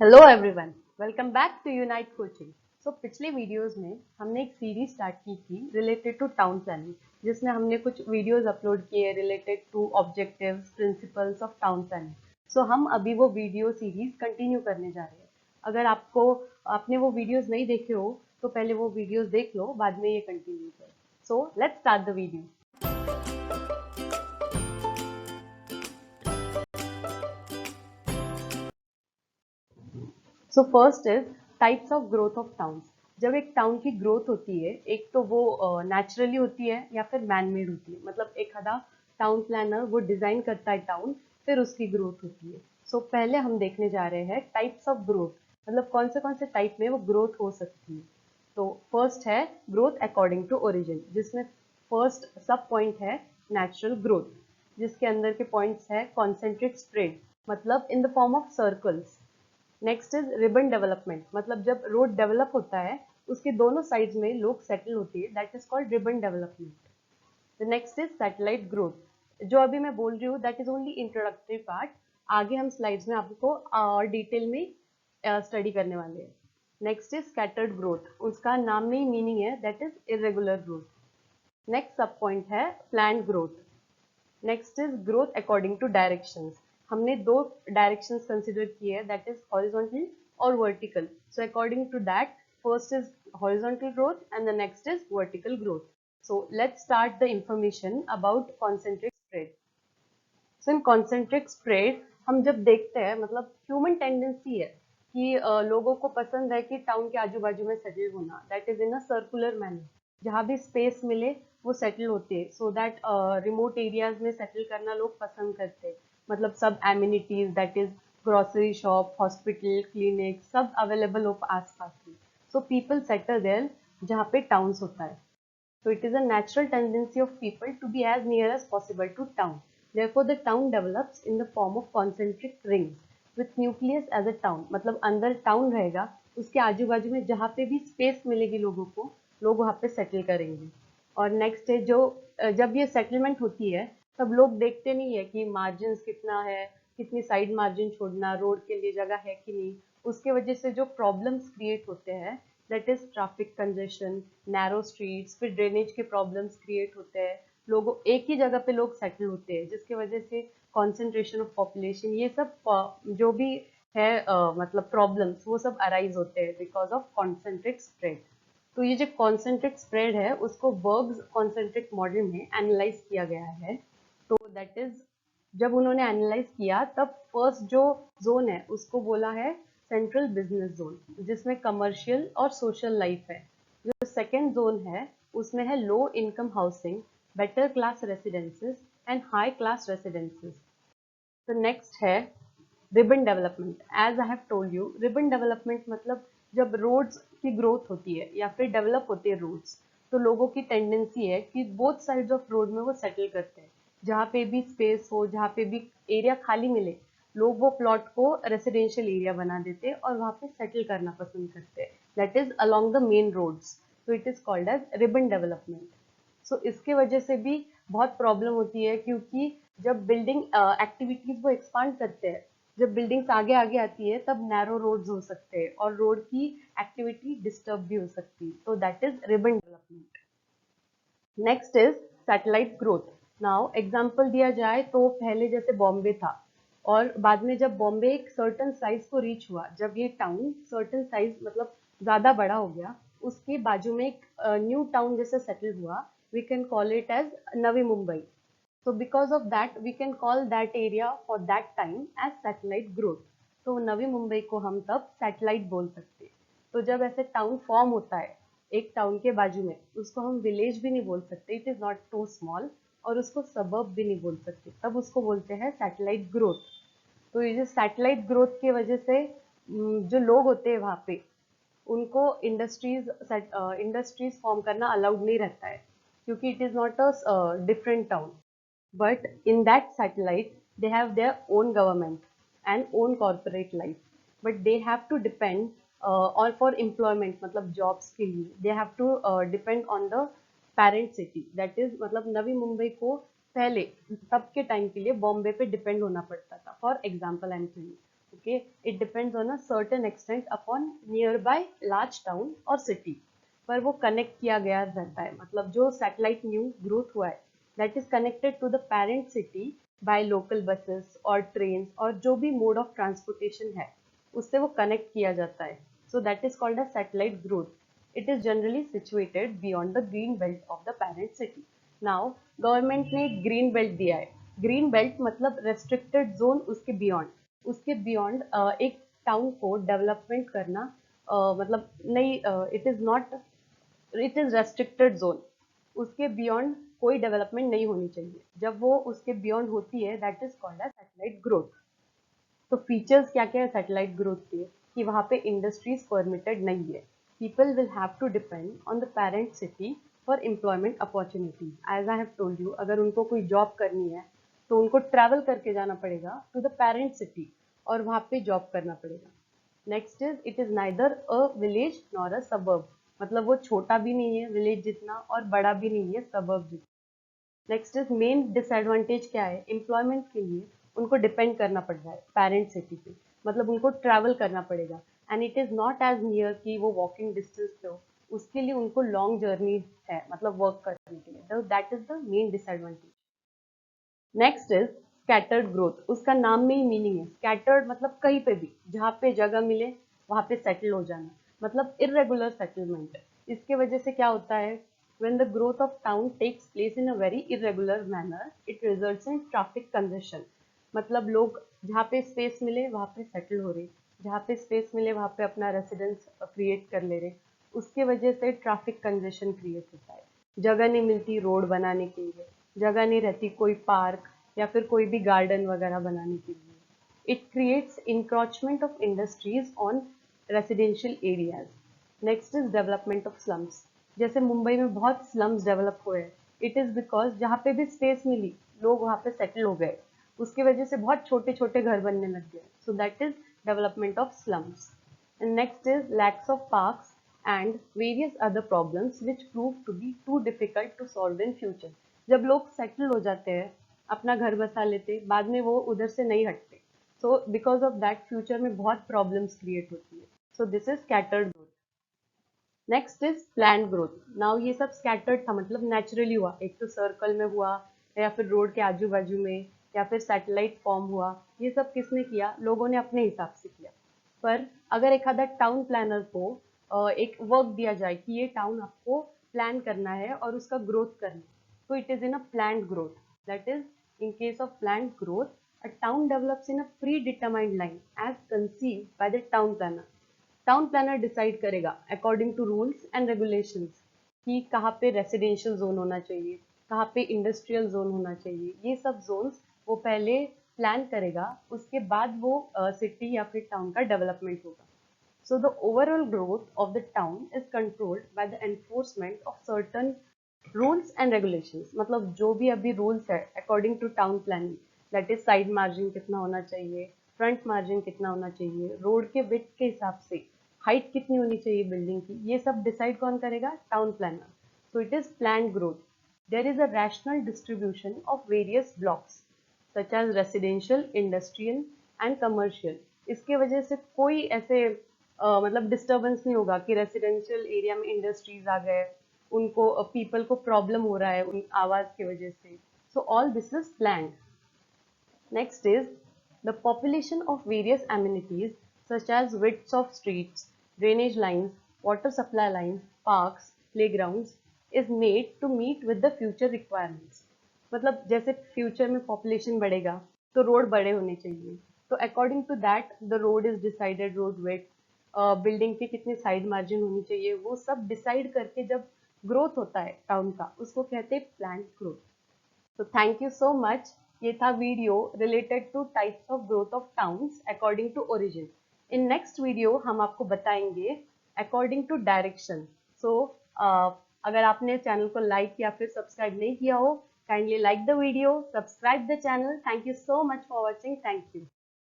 Hello everyone, welcome back to Unite coaching. पिछले videos में हमने एक सीरीज स्टार्ट की थी रिलेटेड टू टाउन प्लानिंग, जिसमें हमने कुछ वीडियोस अपलोड किए related to objectives principles of town planning. हम अभी वो वीडियो सीरीज कंटिन्यू करने जा रहे हैं। अगर आपने वो वीडियोस नहीं देखे हो तो पहले वो वीडियोस देख लो, बाद में ये कंटिन्यू करो। Let's start the video. First is types of growth of towns. जब एक टाउन की ग्रोथ होती है, एक तो वो नेचुरली होती है या फिर मैन मेड होती है। मतलब एक आधा टाउन प्लानर वो डिजाइन करता है टाउन, फिर उसकी ग्रोथ होती है। पहले हम देखने जा रहे हैं टाइप्स ऑफ ग्रोथ, मतलब कौन से टाइप में वो ग्रोथ हो सकती है। फर्स्ट है ग्रोथ अकॉर्डिंग टू ओरिजिन, जिसमें फर्स्ट सब पॉइंट है नेचुरल ग्रोथ, जिसके अंदर के पॉइंट्स है कॉन्सेंट्रिक स्प्रेड, मतलब in the form of circles. Next is ribbon development, मतलब जब रोड डेवलप होता है उसके दोनों साइड्स में लोग सेटल होते हैं, that is called ribbon development. The next is satellite growth. जो अभी मैं बोल रही हूँ that is only introductory part. आगे हम स्लाइड्स में आपको और डिटेल में स्टडी करने वाले हैं। नेक्स्ट इज स्कैटर्ड ग्रोथ, उसका नाम में ही मीनिंग है, that is irregular growth. Next sub point है planned growth. Next is growth according to directions. हमने दो डायरेक्शंस कंसिडर किए हैं, दैट इज हॉरिजॉन्टल और vertical. According to that, first is horizontal growth and the next is vertical growth. Let's start the information about concentric spread. In concentric spread हम जब देखते हैं, मतलब ह्यूमन टेंडेंसी है कि लोगों को पसंद है कि टाउन के आजू बाजू में सेटल होना, that is in a circular manner. जहाँ भी स्पेस मिले वो सेटल होते हैं, सो दैट रिमोट एरियाज में सेटल करना लोग पसंद करते हैं। मतलब सब amenities, that is grocery shop, hospital, clinic, सब अवेलेबल हो आस पास में। पीपल सेटल देयर जहाँ पे टाउन्स होता है। It is a natural tendency of people to be as near as possible to town. Therefore, the town develops in the form of concentric rings with nucleus as a town. मतलब अंदर town रहेगा, उसके आजू बाजू में जहाँ पे भी space मिलेगी लोगों को, लोग वहाँ पे settle करेंगे। और नेक्स्ट है जो जब ये सेटलमेंट होती है तब लोग देखते नहीं है कि मार्जिन कितना है, कितनी साइड मार्जिन छोड़ना, रोड के लिए जगह है कि नहीं। उसके वजह से जो प्रॉब्लम्स क्रिएट होते हैं, that is traffic congestion, narrow streets, फिर ड्रेनेज के प्रॉब्लम्स क्रिएट होते हैं। लोगों एक ही जगह पे लोग सेटल होते हैं, जिसकी वजह से कॉन्सेंट्रेशन ऑफ पॉपुलेशन, ये सब जो भी है मतलब प्रॉब्लम्स, वो सब अराइज होते हैं बिकॉज ऑफ कॉन्सेंट्रिक स्प्रेड। ये जो कॉन्सेंट्रिक स्प्रेड है उसको बर्ग्स कॉन्सेंट्रिक मॉडल में एनालाइज किया गया है। दैट इज जब उन्होंने एनालाइज किया तब फर्स्ट जो जोन है उसको बोला है सेंट्रल बिजनेस जोन, जिसमें कमर्शियल और सोशल लाइफ है। जो सेकेंड जोन है उसमें है low income housing, better class residences and high class residences. तो नेक्स्ट है ribbon development. As I have told you, ribbon development मतलब जब रोड्स की ग्रोथ होती है या फिर डेवलप होती है रोड्स, तो लोगों की टेंडेंसी है कि बोथ साइड्स ऑफ रोड में वो सेटल करते हैं। जहाँ पे भी स्पेस हो, जहाँ पे भी एरिया खाली मिले, लोग वो प्लॉट को रेसिडेंशियल एरिया बना देते हैं और वहाँ पे सेटल करना पसंद करते हैं, that is along the main roads. It is called as ribbon development. इसके वजह से भी बहुत प्रॉब्लम होती है, क्योंकि जब बिल्डिंग एक्टिविटीज वो एक्सपांड करते हैं, जब बिल्डिंग्स आगे आगे आती है तब नैरो रोड्स हो सकते हैं और रोड की एक्टिविटी डिस्टर्ब भी हो सकती है। That is ribbon development. Next is satellite growth. Now example दिया जाए तो पहले जैसे बॉम्बे था, और बाद में जब बॉम्बे एक सर्टन साइज को रीच हुआ, जब ये टाउन सर्टन साइज मतलब ज्यादा बड़ा हो गया, उसके बाजू में एक न्यू टाउन जैसे सेटल हुआ, we can call it as Navi Mumbai. Because of that we can call that area for that time as satellite growth. Navi Mumbai को हम तब सैटेलाइट बोल सकते हैं। जब ऐसे टाउन फॉर्म होता है एक टाउन के बाजू में, उसको हम विलेज भी नहीं बोल सकते, it is not too small, और उसको सबर्ब भी नहीं बोल सकते, तब उसको बोलते हैं सैटेलाइट ग्रोथ। ये जो सैटेलाइट ग्रोथ की वजह से जो लोग होते हैं वहाँ पे, उनको इंडस्ट्रीज फॉर्म करना अलाउड नहीं रहता है, क्योंकि it is not a different town. But in that satellite, they have their own government and own corporate life. But they have to depend on for employment, मतलब jobs के लिए they have to depend on the parent city. That is मतलब नवी मुंबई को पहले तब के time के लिए बॉम्बे पे डिपेंड होना पड़ता था। For example I am telling, Okay, it depends on a certain extent upon nearby large town or city, पर वो कनेक्ट किया गया रहता है, मतलब जो सैटेलाइट न्यू ग्रोथ हुआ है that is connected to the parent city by local buses और ट्रेन और जो भी मोड ऑफ ट्रांसपोर्टेशन है उससे वो कनेक्ट किया जाता है. So that is called a satellite growth. It is generally situated beyond the green belt of the parent city. Now government ने एक ग्रीन बेल्ट दिया है. ग्रीन बेल्ट मतलब रेस्ट्रिक्टेड जोन, उसके बियॉन्ड एक टाउन को डेवलपमेंट करना, मतलब नहीं, इट इज रेस्ट्रिक्टेड जोन. उसके बियॉन्ड कोई डेवलपमेंट नहीं होनी चाहिए. जब वो उसके बियॉन्ड होती है that is called as satellite growth. तो फीचर्स क्या क्या है सैटेलाइट ग्रोथ के, कि वहाँ पे इंडस्ट्रीज परमिटेड नहीं है. People will have to depend on the parent city for employment opportunities. As I have told you, अगर उनको कोई जॉब करनी है तो उनको ट्रैवल करके जाना पड़ेगा टू द पेरेंट सिटी और वहाँ पे जॉब करना पड़ेगा. Next is it is neither a village nor a suburb. मतलब वो छोटा भी नहीं है विलेज जितना और बड़ा भी नहीं है सबर्ब जितना. नेक्स्ट इज मेन डिसएडवांटेज क्या है, एम्प्लॉयमेंट के लिए उनको डिपेंड करना पड़ रहा है पेरेंट सिटी पे, मतलब उनको ट्रैवल करना पड़ेगा. And it is not as near कि वो वॉकिंग डिस्टेंस पे हो, उसके लिए उनको लॉन्ग जर्नी है मतलब वर्क करने के लिए. That is the main disadvantage. Next is scattered growth. उसका नाम में ही मीनिंग है. स्कैटर्ड मतलब कहीं पे भी, जहाँ पे जगह मिले वहाँ पे सेटल हो जाना, मतलब इरेगुलर सेटलमेंट. इसके वजह से क्या होता है, when the growth of town takes place in a very irregular manner it results in traffic congestion. मतलब लोग जहाँ पे स्पेस मिले वहाँ पे सेटल हो रहे, जहाँ पे स्पेस मिले वहाँ पे अपना रेसिडेंस क्रिएट कर ले रहे. उसके वजह से ट्रैफिक कंजेशन क्रिएट होता है. जगह नहीं मिलती रोड बनाने के लिए, जगह नहीं रहती कोई पार्क या फिर कोई भी गार्डन वगैरह बनाने के लिए. It creates encroachment of industries on residential areas. Next is development of slums. जैसे मुंबई में बहुत स्लम्स डेवलप हुए हैं. इट इज बिकॉज जहाँ पे भी स्पेस मिली लोग वहाँ पे सेटल हो गए, उसकी वजह से बहुत छोटे छोटे घर बनने लग गए. सो that is development of slums. And next is lacks of parks and various other problems which prove to be too difficult to solve in future. जब लोग सेटल हो जाते हैं, अपना घर बसा लेते, बाद में वो उधर से नहीं हटते. So because of that future में बहुत प्रॉब्लम्स क्रिएट होती है. So this is scattered growth. Next is planned growth. Now ये सब स्कैटर्ड था, मतलब नेचुरली हुआ, एक तो सर्कल में हुआ या फिर रोड के आजू बाजू में या फिर सैटेलाइट फॉर्म हुआ. ये सब किसने किया, लोगों ने अपने हिसाब से किया. पर अगर एक आधा टाउन प्लानर को एक वर्क दिया जाए कि ये टाउन आपको प्लान करना है और उसका ग्रोथ करना है, तो it is in a planned growth. That is in case of planned growth a town develops in a predetermined line as conceived by the town planner. Town planner decide करेगा according to rules and regulations कि कहाँ पे residential zone होना चाहिए, कहाँ पे industrial zone होना चाहिए. ये सब जोन्स वो पहले प्लान करेगा, उसके बाद वो सिटी या फिर टाउन का डेवलपमेंट होगा. So the overall growth of the town is controlled by the enforcement of certain rules and regulations. मतलब जो भी अभी रूल्स है according to town planning, that is side margin कितना होना चाहिए, फ्रंट मार्जिन कितना होना चाहिए, रोड के विड्थ के हिसाब से हाइट कितनी होनी चाहिए बिल्डिंग की, ये सब डिसाइड कौन करेगा, town planner. So it is planned growth. There is a rational distribution of various blocks such as residential, industrial and commercial. इसके वजह से कोई ऐसे मतलब डिस्टर्बेंस नहीं होगा कि रेसिडेंशियल एरिया में इंडस्ट्रीज आ गए, उनको पीपल को प्रॉब्लम हो रहा है उन आवाज की वजह से. So all this is planned. Next is the population of various amenities such as widths of streets, drainage lines, water supply lines, parks, playgrounds is made to meet with the future requirements. मतलब जैसे future में population बढ़ेगा तो road बड़े होने चाहिए, तो according to that the road is decided, road width, building की कितनी साइड मार्जिन होनी चाहिए, वो सब डिसाइड करके जब ग्रोथ होता है टाउन का उसको कहते हैं planned growth. So thank you so much. ये था video related to types of growth of towns according to origin. In next video हम आपको बताएंगे अकॉर्डिंग टू डायरेक्शन. सो अगर आपने चैनल को लाइक या फिर सब्सक्राइब नहीं किया हो, kindly like the video, subscribe the channel. Thank you so much for watching. Thank you.